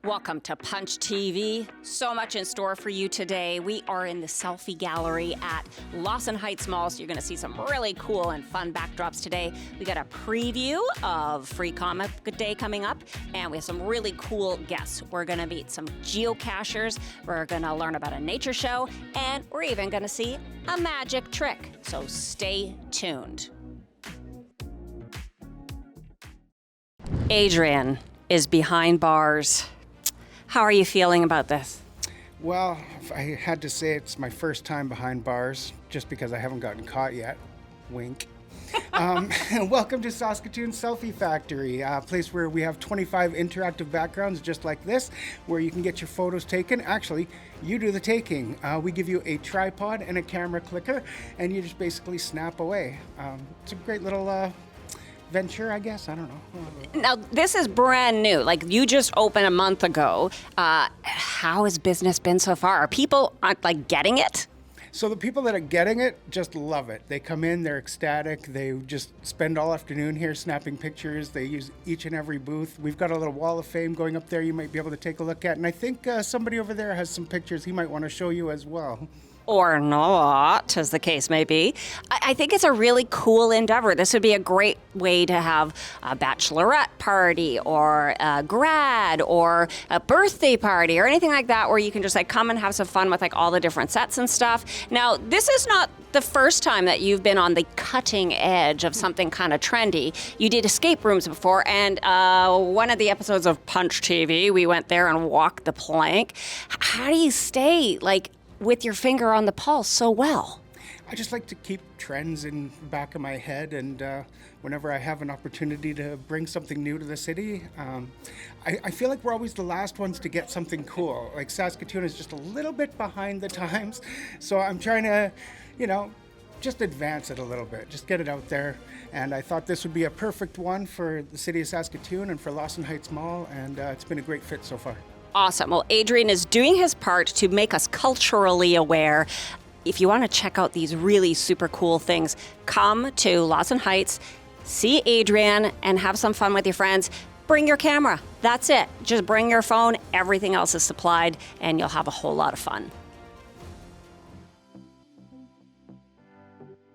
Welcome to Punch TV. So much in store for you today. We are in the selfie gallery at Lawson Heights Mall, so you're going to see some really cool and fun backdrops today. We got a preview of Free Comic Day coming up, and we have some really cool guests. We're going to meet some geocachers, we're going to learn about a nature show, and we're even going to see a magic trick. So stay tuned. Adrian is behind bars. How are you feeling about this? Well, I had to say it's my first time behind bars, just because I haven't gotten caught yet. Wink. Welcome to Saskatoon Selfie Factory, a place where we have 25 interactive backgrounds just like this, where you can get your photos taken. Actually, you do the taking. We give you a tripod and a camera clicker, and you just basically snap away. It's a great little venture, I guess. I don't know. Now, this is brand new. Like, you just opened a month ago. How has business been so far? Are people getting it? So the people that are getting it just love it. They come in, they're ecstatic. They just spend all afternoon here snapping pictures. They use each and every booth. We've got a little wall of fame going up there you might be able to take a look at. And I think somebody over there has some pictures he might want to show you as well. Or not, as the case may be. I think it's a really cool endeavor. This would be a great way to have a bachelorette party or a grad or a birthday party or anything like that, where you can just come and have some fun with all the different sets and stuff. Now, this is not the first time that you've been on the cutting edge of something kind of trendy. You did escape rooms before, and one of the episodes of Punch TV, we went there and walked the plank. How do you stay with your finger on the pulse so well? I just like to keep trends in the back of my head, and whenever I have an opportunity to bring something new to the city, I feel like we're always the last ones to get something cool. Like, Saskatoon is just a little bit behind the times, so I'm trying to, just advance it a little bit, just get it out there. And I thought this would be a perfect one for the city of Saskatoon and for Lawson Heights Mall, and it's been a great fit so far. Awesome. Well, Adrian is doing his part to make us culturally aware. If you want to check out these really super cool things, come to Lawson Heights, see Adrian, and have some fun with your friends. Bring your camera. That's it. Just bring your phone. Everything else is supplied, and you'll have a whole lot of fun.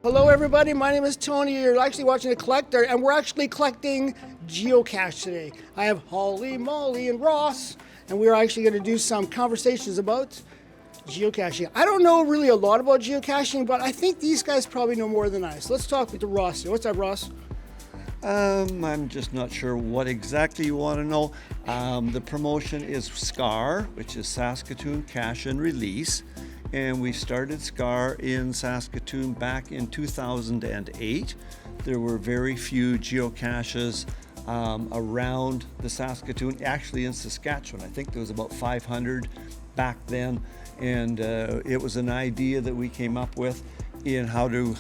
Hello everybody, my name is Tony. You're actually watching A Collector, and we're actually collecting geocache today. I have Holly, Molly, and Ross, and we're actually going to do some conversations about geocaching. I don't know really a lot about geocaching, but I think these guys probably know more than I. So let's talk to Ross here. What's up, Ross? I'm just not sure what exactly you want to know. The promotion is SCAR, which is Saskatoon Cache and Release. And we started SCAR in Saskatoon back in 2008. There were very few geocaches around the Saskatoon, actually in Saskatchewan. I think there was about 500 back then. And it was an idea that we came up with in how to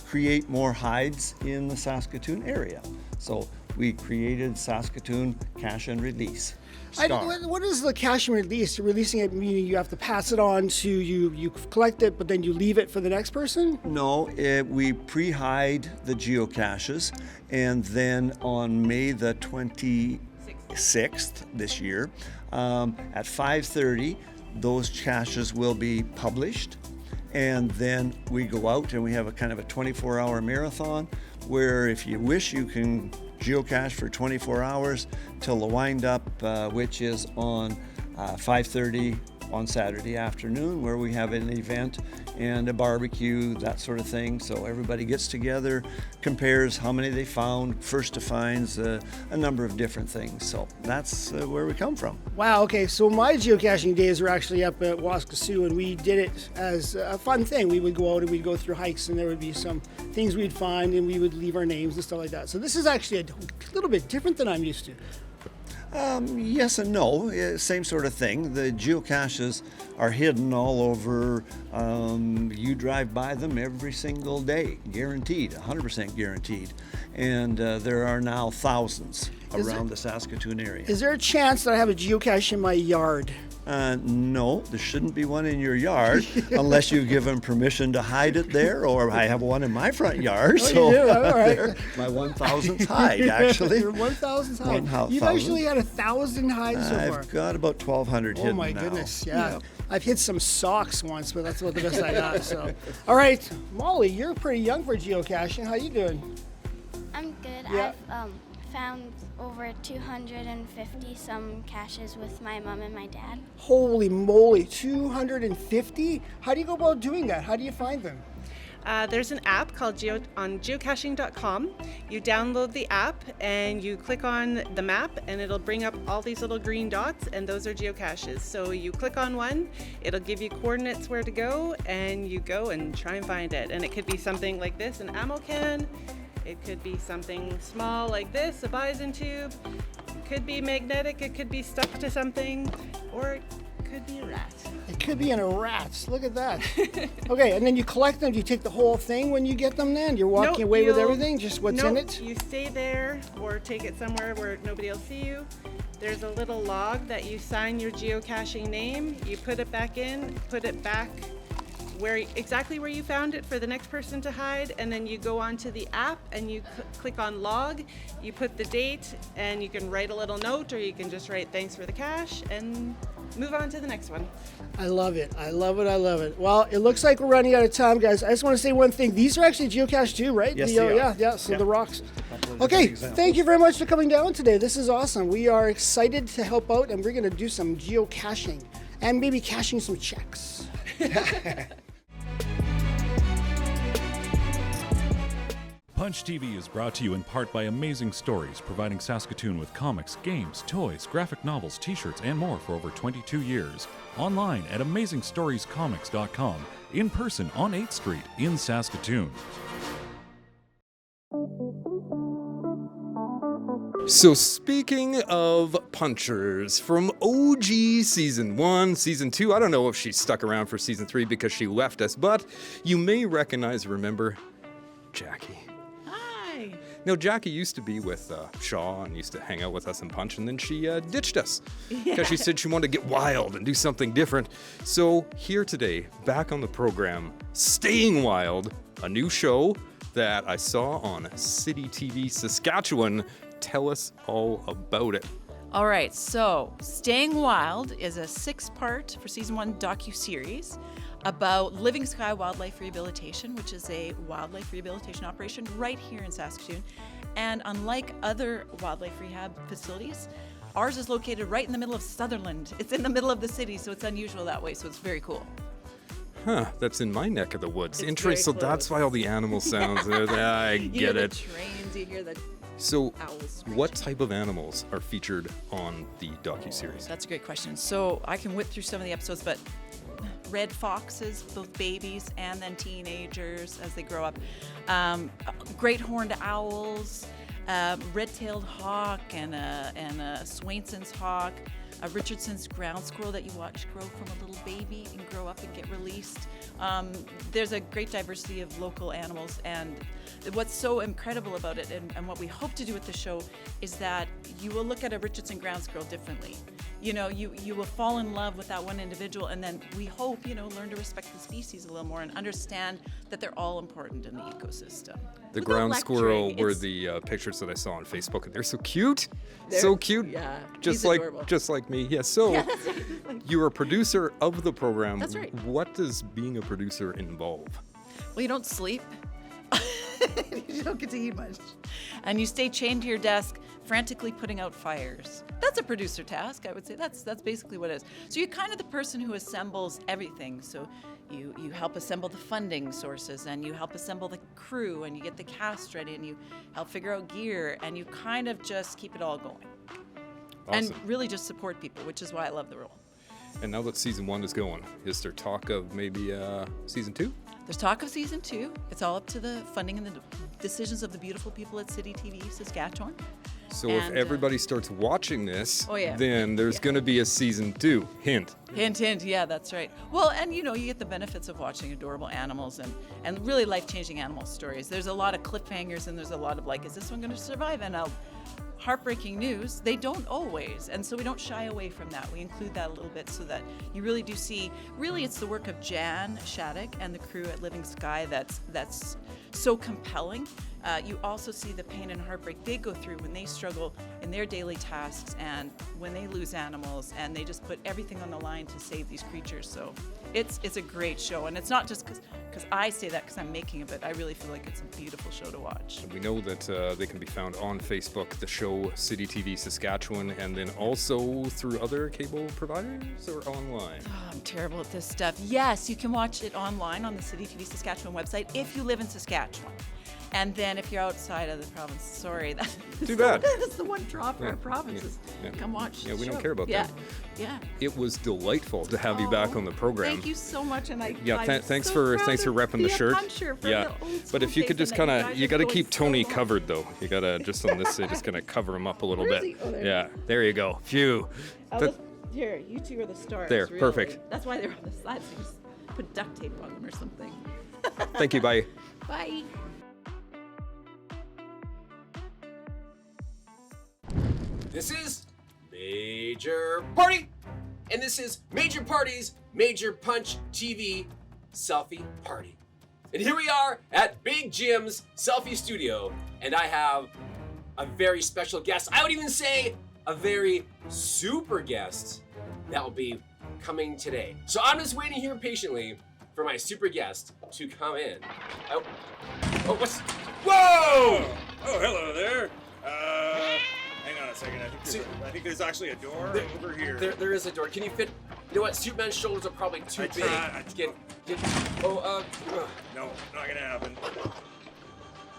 create more hides in the Saskatoon area. So we created Saskatoon Cache and Release. What is the cache and release? You're releasing it, meaning you have to pass it on to you collect it, but then you leave it for the next person? No, we pre-hide the geocaches, and then on May the 26th this year, at 5:30, those caches will be published, and then we go out and we have a kind of a 24-hour marathon where, if you wish, you can geocache for 24 hours till the wind-up, which is on 5:30 on Saturday afternoon, where we have an event and a barbecue, that sort of thing. So everybody gets together, compares how many they found, first to finds, a number of different things. So that's where we come from. Wow, okay, so my geocaching days were actually up at Waskasiu, and we did it as a fun thing. We would go out and we'd go through hikes, and there would be some things we'd find, and we would leave our names and stuff like that. So this is actually a little bit different than I'm used to. Yes and no, same sort of thing. The geocaches are hidden all over. You drive by them every single day, guaranteed, 100% guaranteed. And there are now thousands around the Saskatoon area. Is there a chance that I have a geocache in my yard? No, there shouldn't be one in your yard unless you give them permission to hide it there, or I have one in my front yard. Oh, So you do? All right. there, my 1,000th hide, actually. Your 1,000th hide. 1,000. You've actually had 1,000 hides so far. I've got about 1,200 hidden Oh my now. goodness, yeah. I've hit some socks once, but that's about the best I got. So, all right, Molly, you're pretty young for geocaching. How you doing? I'm good. Yeah. I've found over 250 some caches with my mom and my dad. Holy moly, 250? How do you go about doing that? How do you find them? There's an app called on geocaching.com. You download the app and you click on the map and it'll bring up all these little green dots, and those are geocaches. So you click on one, it'll give you coordinates where to go, and you go and try and find it. And it could be something like this, an ammo can. It could be something small like this, a bison tube. It could be magnetic, it could be stuck to something, or it could be a rat. It could be in a rat. Look at that. Okay, and then you collect them. Do you take the whole thing when you get them then? You're walking away with everything, just what's in it? You stay there or take it somewhere where nobody will see you. There's a little log that you sign your geocaching name. You put it back in, put it back exactly where you found it for the next person to hide, and then you go onto the app and you click on log, you put the date, and you can write a little note, or you can just write thanks for the cache and move on to the next one. I love it. I love it. I love it. Well, it looks like we're running out of time, guys. I just want to say one thing. These are actually geocached too, right? Yes, The, they are. Yeah. So Yeah. the rocks. Couple of Okay. different examples. Thank you very much for coming down today. This is awesome. We are excited to help out, and we're going to do some geocaching and maybe cashing some checks. Punch TV is brought to you in part by Amazing Stories, providing Saskatoon with comics, games, toys, graphic novels, t-shirts, and more for over 22 years. Online at AmazingStoriesComics.com, in person on 8th Street in Saskatoon. So speaking of punchers, from OG Season 1, Season 2, I don't know if she stuck around for Season 3 because she left us, but you may recognize, remember, Jackie. Hi. Now, Jackie used to be with Shaw and used to hang out with us and punch, and then she ditched us because she said she wanted to get wild and do something different. So here today, back on the program, Staying Wild, a new show that I saw on City TV Saskatchewan. Tell us all about it. All right, so Staying Wild is a 6-part for season 1 docu-series about Living Sky Wildlife Rehabilitation, which is a wildlife rehabilitation operation right here in Saskatoon. And unlike other wildlife rehab facilities, ours is located right in the middle of Sutherland. It's in the middle of the city, so it's unusual that way, so it's very cool. Huh, that's in my neck of the woods. It's Interesting. very So that's why all the animal sounds. I You get hear the it. trains, you hear the So, owls. what type of animals are featured on the docu-series? That's a great question. So I can whip through some of the episodes, but red foxes, both babies and then teenagers as they grow up. Great horned owls, red-tailed hawk, and a Swainson's hawk, a Richardson's ground squirrel that you watch grow from a little baby and grow up and get released. There's a great diversity of local animals, and what's so incredible about it, and what we hope to do with the show, is that you will look at a Richardson ground squirrel differently. You know, you will fall in love with that one individual, and then we hope, learn to respect the species a little more and understand that they're all important in the ecosystem. The Without ground squirrel lecturing, were it's- the pictures that I saw on Facebook, and they're so cute. So They're- cute. yeah, Just he's like adorable. just like me. Yeah. So you're a producer of the program. That's right. What does being a producer involve? Well, you don't sleep. You don't get to eat much. And you stay chained to your desk, frantically putting out fires. That's a producer task, I would say. That's basically what it is. So you're kind of the person who assembles everything. So you help assemble the funding sources, and you help assemble the crew, and you get the cast ready, and you help figure out gear, and you kind of just keep it all going. Awesome. And really just support people, which is why I love the role. And now that season 1 is going, is there talk of maybe season 2? There's talk of season 2. It's all up to the funding and the decisions of the beautiful people at City TV Saskatchewan. So And, if everybody starts watching this, Oh, yeah. then there's going to be a season 2. Hint. Hint, hint. Yeah, that's right. Well, and you get the benefits of watching adorable animals and really life-changing animal stories. There's a lot of cliffhangers, and there's a lot of like, is this one going to survive? And heartbreaking news, they don't always. And so we don't shy away from that. We include that a little bit so that you really do see, really it's the work of Jan Shattuck and the crew at Living Sky that's so compelling. You also see the pain and heartbreak they go through when they struggle in their daily tasks and when they lose animals, and they just put everything on the line to save these creatures. So it's a great show, and it's not just because I say that because I'm making it, but I really feel like it's a beautiful show to watch. We know that they can be found on Facebook, the show City TV Saskatchewan, and then also through other cable providers or online. Oh, I'm terrible at this stuff. Yes, you can watch it online on the City TV Saskatchewan website if you live in Saskatchewan. And then if you're outside of the province, sorry, that's Too bad. That's the one draw for our provinces. Yeah. Come watch the Yeah, we show. don't care about yeah. that. Yeah. It was delightful to have you back on the program. Thank you so much, and Yeah, I'm thanks so for proud thanks for to repping the be a shirt. puncher for Yeah, the old but if you school could just thing kind that of, guys you are got to going keep Tony so covered though. You got to just on this, just kind of cover him up a little Where bit. is he? Oh, there Yeah, there you go. Phew. That- Here, you two are the stars. There, really. perfect. That's why they're on the sides. You just put duct tape on them or something. Thank you. Bye. Bye. This is Major Party, and this is Major Party's Major Punch TV Selfie Party. And here we are at Big Jim's Selfie Studio, and I have a very special guest. I would even say a very super guest that will be coming today. So I'm just waiting here patiently for my super guest to come in. Oh, what's... Whoa! Oh, hello there. Hang on a second. I think there's actually a door over here. There is a door. Can you fit? You know what? Superman's shoulders are probably too big. No, not gonna happen.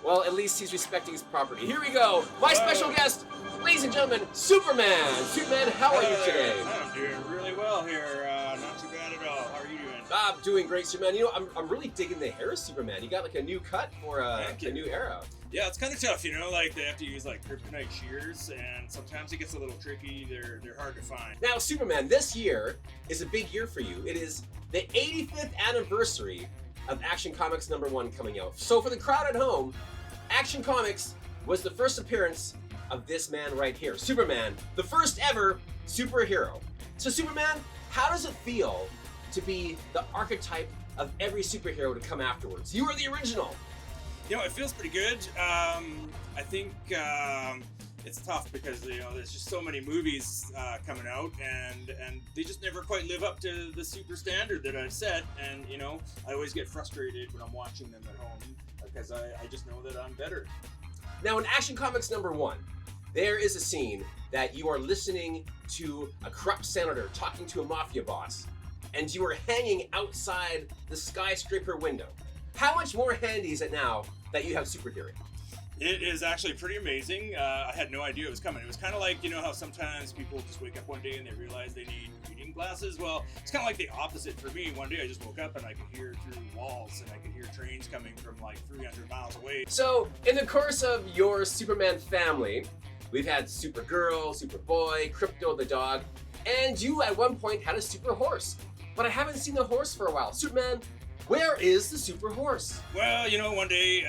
Well, at least he's respecting his property. Here we go. My special guest, ladies and gentlemen, Superman. Superman, how are you today? I'm doing really well here. Not too bad at all. How are you doing? I'm doing great, Superman. You know, I'm really digging the hair of Superman. You got like a new cut for a new era. Yeah, it's kind of tough, you know. Like they have to use like kryptonite shears, and sometimes it gets a little tricky. They're hard to find. Now, Superman, this year is a big year for you. It is the 85th anniversary of Action Comics #1 coming out. So for the crowd at home, Action Comics was the first appearance of this man right here, Superman, the first ever superhero. So Superman, how does it feel to be the archetype of every superhero to come afterwards? You were the original. You know, it feels pretty good. I think it's tough because, you know, there's just so many movies coming out, and they just never quite live up to the super standard that I've set. And, you know, I always get frustrated when I'm watching them at home because I just know that I'm better. Now, in Action Comics #1, there is a scene that you are listening to a corrupt senator talking to a mafia boss, and you are hanging outside the skyscraper window. How much more handy is it now that you have super hearing? It is actually pretty amazing. I had no idea it was coming. It was kind of like, you know, how sometimes people just wake up one day and they realize they need reading glasses. Well, it's kind of like the opposite for me. One day I just woke up and I could hear through walls, and I could hear trains coming from like 300 miles away. So, in the course of your Superman family, we've had Supergirl, Superboy, Krypto the dog, and you at one point had a super horse. But I haven't seen the horse for a while. Superman, where is the super horse? Well, you know, one day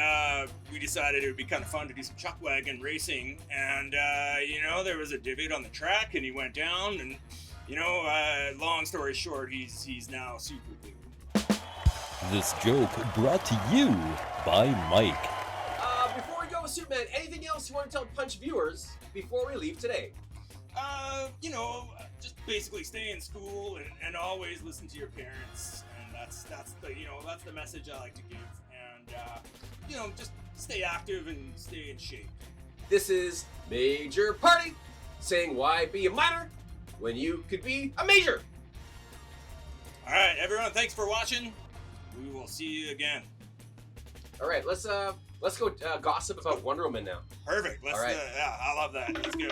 we decided it would be kind of fun to do some chuck wagon racing, and you know, there was a divot on the track, and he went down, and you know, long story short, he's now super blue. This joke brought to you by Mike. Before we go with Superman, anything else you want to tell Punch viewers before we leave today? You know, just basically stay in school and always listen to your parents. That's the message I like to give, and you know, just stay active and stay in shape. This is Major Party saying why be a minor when you could be a major. All right, everyone, thanks for watching. We will see you again. All right, let's go gossip about Wonder Woman now. Perfect. Let's. All right. Yeah, I love that. Let's go.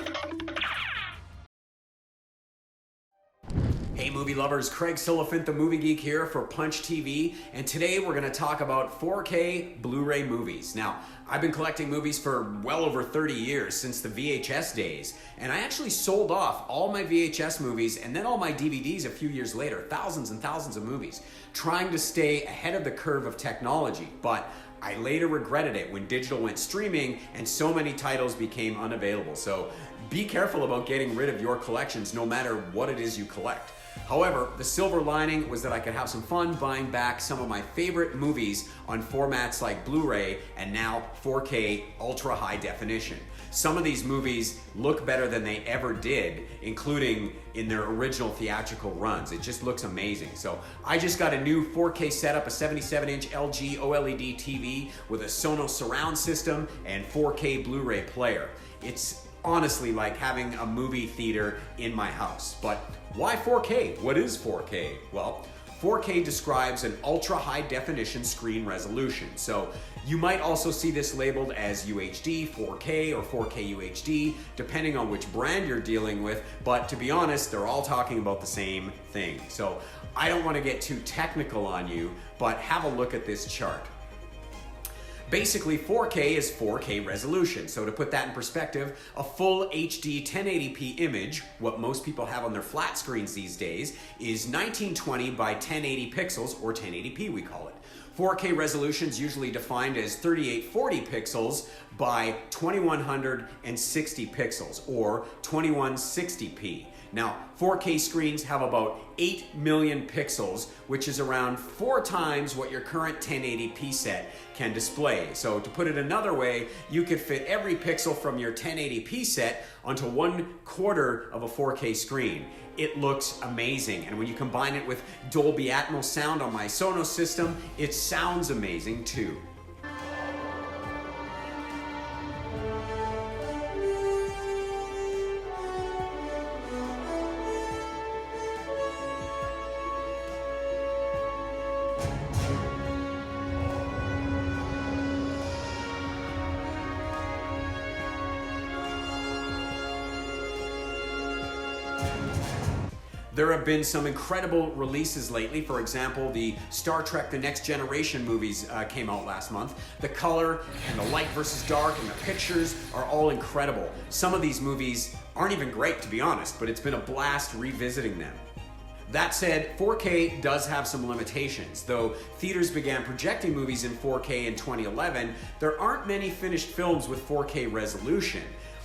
Hey movie lovers, Craig Silliphant, the Movie Geek here for Punch TV, and today we're going to talk about 4K Blu-ray movies. Now, I've been collecting movies for well over 30 years, since the VHS days, and I actually sold off all my VHS movies and then all my DVDs a few years later, thousands and thousands of movies, trying to stay ahead of the curve of technology. But I later regretted it when digital went streaming and so many titles became unavailable. So be careful about getting rid of your collections no matter what it is you collect. However, the silver lining was that I could have some fun buying back some of my favorite movies on formats like Blu-ray and now 4K ultra high definition. Some of these movies look better than they ever did, including in their original theatrical runs. It just looks amazing. So I just got a new 4K setup, a 77-inch LG OLED TV with a Sonos surround system and 4K Blu-ray player. It's honestly like having a movie theater in my house. But why 4K? What is 4K? Well, 4K describes an ultra high definition screen resolution. So you might also see this labeled as UHD, 4K, or 4K UHD, depending on which brand you're dealing with, but to be honest, they're all talking about the same thing. So I don't want to get too technical on you, but have a look at this chart. Basically, 4K is 4K resolution. So to put that in perspective, a full HD 1080p image, what most people have on their flat screens these days, is 1920 by 1080 pixels, or 1080p we call it. 4K resolution is usually defined as 3840 pixels by 2160 pixels, or 2160p. Now, 4K screens have about 8 million pixels, which is around 4 times what your current 1080p set can display. So to put it another way, you could fit every pixel from your 1080p set onto 1/4 of a 4K screen. It looks amazing, and when you combine it with Dolby Atmos sound on my Sonos system, it sounds amazing too. There have been some incredible releases lately. For example, the Star Trek The Next Generation movies came out last month. The color and the light versus dark and the pictures are all incredible. Some of these movies aren't even great, to be honest, but it's been a blast revisiting them. That said, 4K does have some limitations. Though theaters began projecting movies in 4K in 2011, there aren't many finished films with 4K resolution.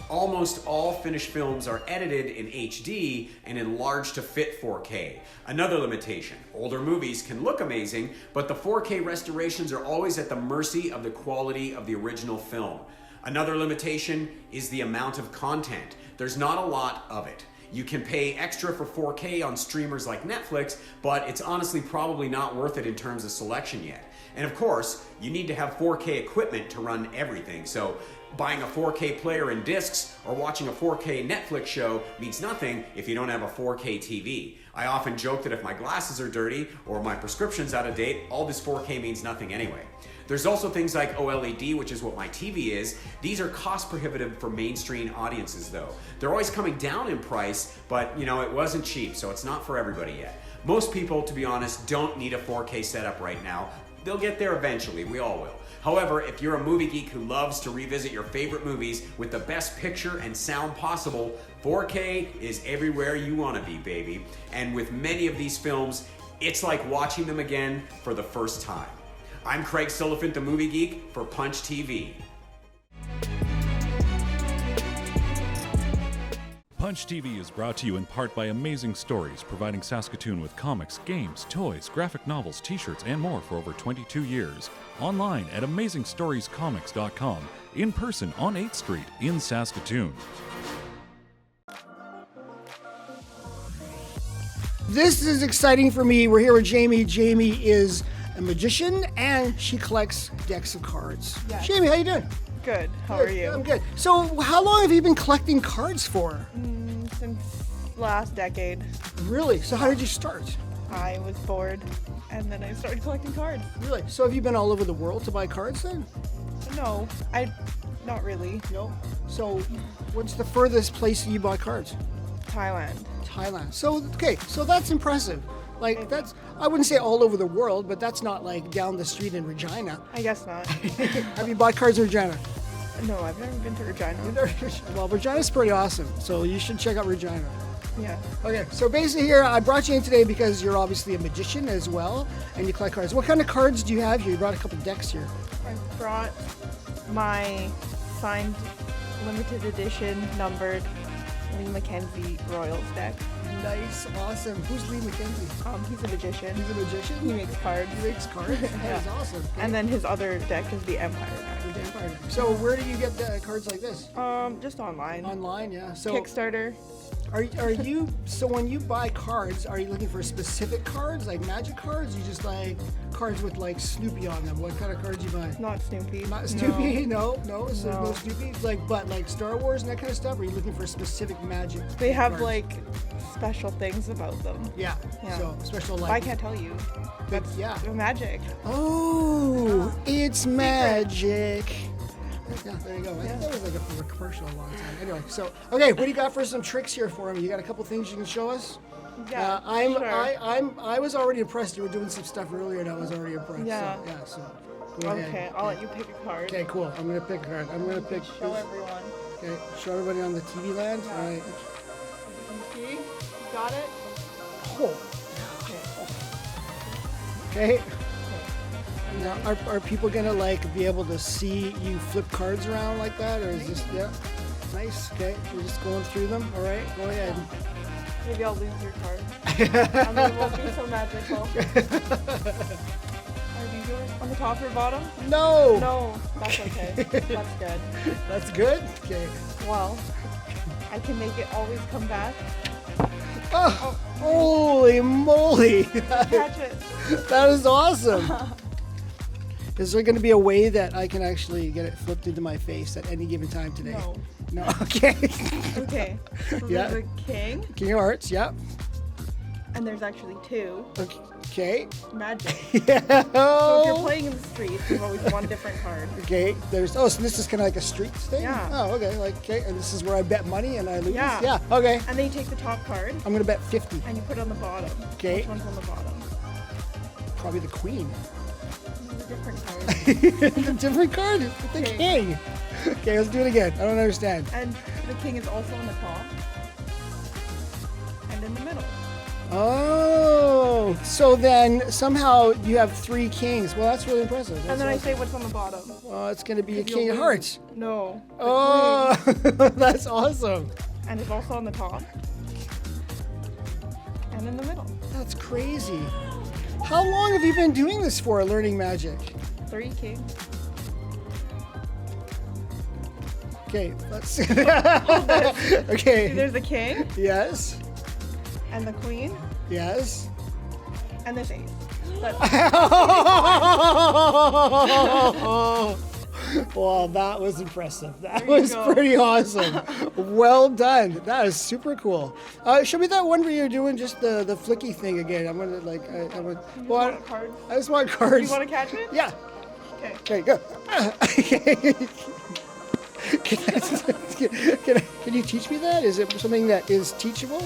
Almost all finished films are edited in HD and enlarged to fit 4K. Another limitation, older movies can look amazing, but the 4K restorations are always at the mercy of the quality of the original film. Another limitation is the amount of content. There's not a lot of it. You can pay extra for 4K on streamers like Netflix, but it's honestly probably not worth it in terms of selection yet. And of course, you need to have 4K equipment to run everything. So buying a 4K player and discs or watching a 4K Netflix show means nothing if you don't have a 4K TV. I often joke that if my glasses are dirty or my prescription's out of date, all this 4K means nothing anyway. There's also things like OLED, which is what my TV is. These are cost prohibitive for mainstream audiences though. They're always coming down in price, but it wasn't cheap, so it's not for everybody yet. Most people, to be honest, don't need a 4K setup right now. They'll get there eventually, we all will. However, if you're a movie geek who loves to revisit your favorite movies with the best picture and sound possible, 4K is everywhere you want to be, baby. And with many of these films, it's like watching them again for the first time. I'm Craig Silliphant, the Movie Geek, for Punch TV. Punch TV is brought to you in part by Amazing Stories, providing Saskatoon with comics, games, toys, graphic novels, t-shirts, and more for over 22 years. Online at AmazingStoriesComics.com, in person on 8th Street in Saskatoon. This is exciting for me. We're here with Jamie. Jamie is a magician and she collects decks of cards. Yes. Jamie, how you doing? Good. How are you? I'm good. So how long have you been collecting cards for? Since last decade. Really? So how did you start? I was bored and then I started collecting cards. Really? So have you been all over the world to buy cards then? No, not really. No? So what's the furthest place you bought cards? Thailand. Thailand. So, okay, so that's impressive. Like, that's, I wouldn't say all over the world, but that's not like down the street in Regina. I guess not. Have you bought cards in Regina? No, I've never been to Regina. Well, Regina's pretty awesome, so you should check out Regina. Yeah. Okay, so basically here, I brought you in today because you're obviously a magician as well, and you collect cards. What kind of cards do you have here? You brought a couple decks here. I brought my signed limited edition numbered Lee Mackenzie Royals deck. Nice, awesome. Who's Lee Mackenzie? He's a magician. He's a magician? He makes cards. He makes cards? That is awesome. And then his other deck is the Empire deck. The Empire deck. So where do you get the cards like this? Just online. Online, yeah. So Kickstarter. Are you, so when you buy cards, are you looking for specific cards, like magic cards? You just like cards with like Snoopy on them? What kind of cards you buy? Not Snoopy. Not Snoopy? No, so No. no Snoopy? But like Star Wars and that kind of stuff? Or are you looking for specific magic They have cards? like special things about them. Yeah, Yeah. so special like... I can't tell you. That's, yeah. The magic. Oh, it's magic. Yeah, there you go. I think that was like a commercial a long time. Anyway, so okay, what do you got for some tricks here for me? You got a couple things you can show us? Yeah, I was already impressed. You were doing some stuff earlier, and I was already impressed. Yeah. So, yeah. So. Go ahead. Okay, I'll let you pick a card. Okay, cool. I'm gonna pick a card. I'm gonna pick. Show everyone. Okay, show everybody on the TV land. Yeah. All right. See? You got it? Oh. Okay. Now, are people gonna like be able to see you flip cards around like that, or is this nice? Okay, we're just going through them. All right, go ahead. Maybe I'll lose your card. And then it won't be so magical. Are these yours on the top or bottom? No. No, that's okay. That's good. That's good. Okay. Well, I can make it always come back. Oh, holy moly! Catch it. That is awesome. Is there going to be a way that I can actually get it flipped into my face at any given time today? No. No. Okay. Okay. So Yeah. there's a king, King of Hearts. Yep. and there's actually two. Okay. Magic. Yeah. So if you're playing in the street, there's always one different card. Okay. There's. Oh, so this is kind of like a street thing. Yeah. Oh, okay. Like okay, and this is where I bet money and I lose. Yeah. Yeah. Okay. And then you take the top card, I'm gonna bet 50. and you put it on the bottom. Okay. Which one's on the bottom? Probably the Queen. There's a different card. The different card. The Okay. King. Okay, let's do it again. I don't understand. And the king is also on the top. And in the middle. Oh, so then somehow you have three kings. Well, that's really impressive. And then I say what's on the bottom. Well, it's going to be a Because King you'll of lose. Hearts. No. the Oh, queen. that's awesome. And it's also on the top. And in the middle. That's crazy. How long have you been doing this for, learning magic? 3 kings. Okay, let's. See, Okay. there's the king Yes. and the queen Yes. and the ace. That's Well, that was impressive. That There you was go. pretty awesome. Well done. That is super cool. Show me that one where you're doing just the flicky thing again. I'm gonna like. I would. Well, want a card? I just want cards. You want to catch it? Yeah. Okay. Okay, go. Can you teach me that? Is it something that is teachable?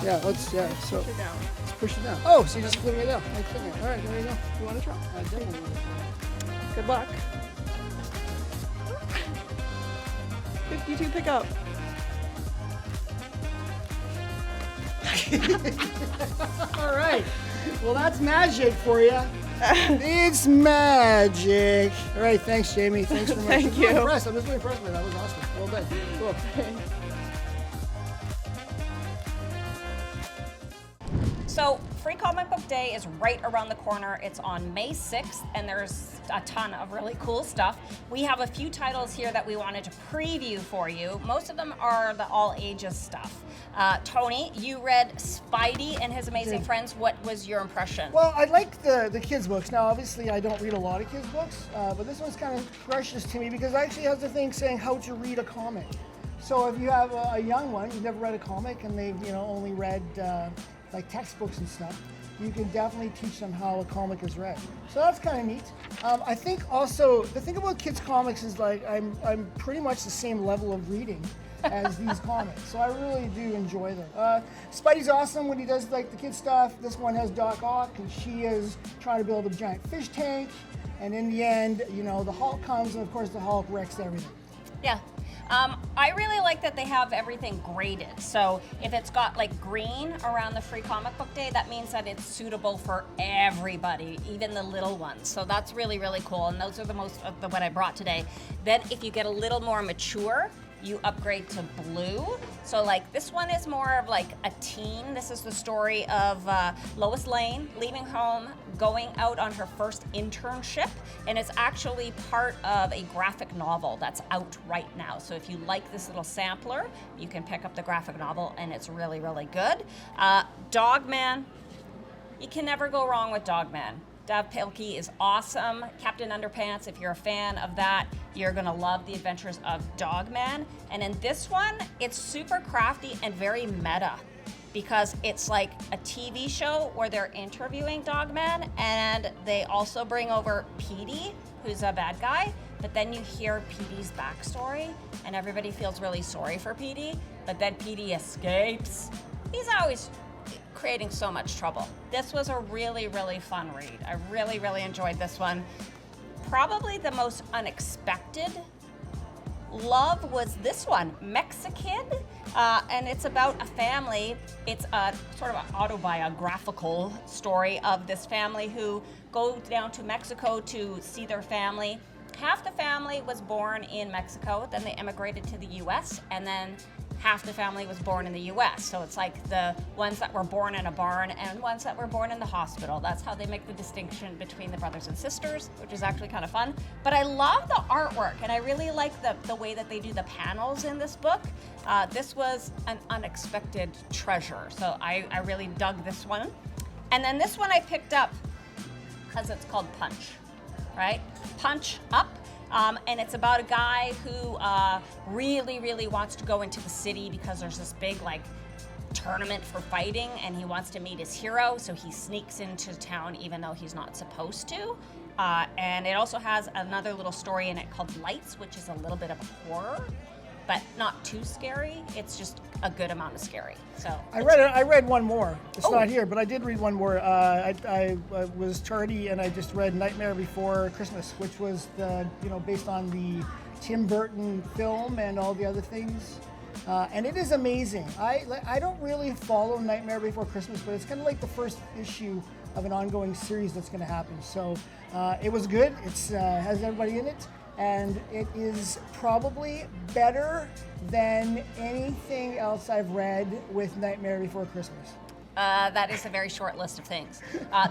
Yeah, let's, yeah, so Push it down. let's push it down. Oh, so you're just flipping it down. Like flipping it. All right, there you go. You want to try? I definitely want to try. Good luck. 52 pickup. All right. Well, that's magic for you. It's magic. All right, thanks, Jamie. Thanks very much. Thank I'm really you. impressed. I'm just really impressed with that. That was awesome. Well done. Cool. So, Free Comic Book Day is right around the corner. It's on May 6th, and there's a ton of really cool stuff. We have a few titles here that we wanted to preview for you. Most of them are the all ages stuff. Tony, you read Spidey and His Amazing Friends. What was your impression? Well, I like the kids' books. Now, obviously, I don't read a lot of kids' books, but this one's kind of precious to me because it actually has the thing saying how to read a comic. So if you have a young one, you've never read a comic, and they've only read like textbooks and stuff, you can definitely teach them how a comic is read. So that's kind of neat. I think also the thing about kids' comics is like I'm pretty much the same level of reading as these comics, so I really do enjoy them. Spidey's awesome when he does like the kid stuff. This one has Doc Ock, and she is trying to build a giant fish tank, and in the end, the Hulk comes, and of course the Hulk wrecks everything. Yeah. I really like that they have everything graded. So if it's got like green around the free comic book day, that means that it's suitable for everybody, even the little ones. So that's really, really cool. And those are the most of what I brought today. Then if you get a little more mature, you upgrade to blue. So like this one is more of like a teen. This is the story of Lois Lane leaving home, going out on her first internship, and it's actually part of a graphic novel that's out right now. So if you like this little sampler, you can pick up the graphic novel, and it's really, really good. Dogman, you can never go wrong with Dogman. Dav Pilkey is awesome. Captain Underpants, if you're a fan of that, you're gonna love the adventures of Dogman. And in this one, it's super crafty and very meta because it's like a TV show where they're interviewing Dogman, and they also bring over Petey, who's a bad guy, but then you hear Petey's backstory, and everybody feels really sorry for Petey, but then Petey escapes. He's always creating so much trouble. This was a really, really fun read. I really, really enjoyed this one. Probably the most unexpected love was this one, Mexican, and it's about a family. It's a sort of an autobiographical story of this family who go down to Mexico to see their family. Half the family was born in Mexico, then they immigrated to the US, and then half the family was born in the US. So it's like the ones that were born in a barn and ones that were born in the hospital. That's how they make the distinction between the brothers and sisters, which is actually kind of fun. But I love the artwork, and I really like the way that they do the panels in this book. This was an unexpected treasure. So I really dug this one. And then this one I picked up because it's called Punch, right? Punch Up. And it's about a guy who really, really wants to go into the city because there's this big like tournament for fighting, and he wants to meet his hero, so he sneaks into town even though he's not supposed to. And it also has another little story in it called Lights, which is a little bit of a horror, but not too scary. It's just a good amount of scary. So I read one more. It's not here, but I did read one more. I was tardy, and I just read Nightmare Before Christmas, which was based on the Tim Burton film and all the other things. And it is amazing. I don't really follow Nightmare Before Christmas, but it's kind of like the first issue of an ongoing series that's going to happen. So it was good. It has everybody in it. And it is probably better than anything else I've read with Nightmare Before Christmas. That is a very short list of things.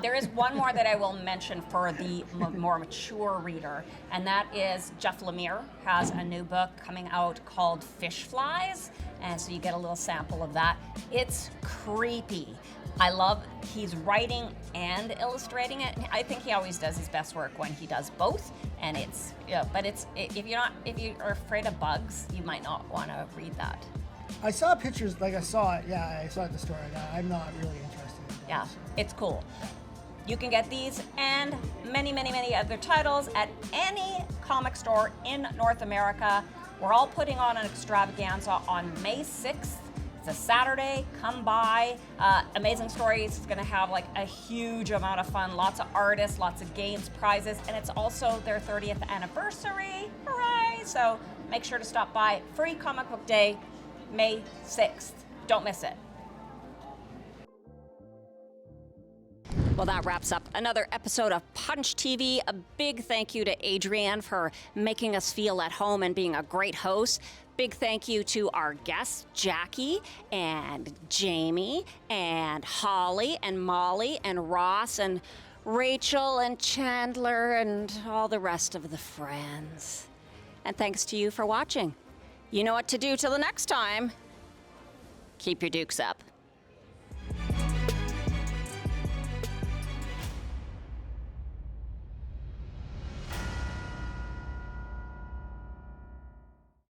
There is one more that I will mention for the more mature reader, and that is Jeff Lemire has a new book coming out called Fish Flies, and so you get a little sample of that. It's creepy. I love he's writing and illustrating it. I think he always does his best work when he does both. And it's if you're afraid of bugs, you might not want to read that. I saw pictures, like I saw it at the store. I'm not really interested in that. Yeah, it's cool. You can get these and many, many, many other titles at any comic store in North America. We're all putting on an extravaganza on May 6th. It's a Saturday, come by. Amazing Stories is gonna have like a huge amount of fun, lots of artists, lots of games, prizes, and it's also their 30th anniversary, hooray! So make sure to stop by. Free Comic Book Day, May 6th. Don't miss it. Well, that wraps up another episode of Punch TV. A big thank you to Adrienne for making us feel at home and being a great host. Big thank you to our guests, Jackie and Jamie and Holly and Molly and Ross and Rachel and Chandler and all the rest of the friends. And thanks to you for watching. You know what to do till the next time. Keep your dukes up.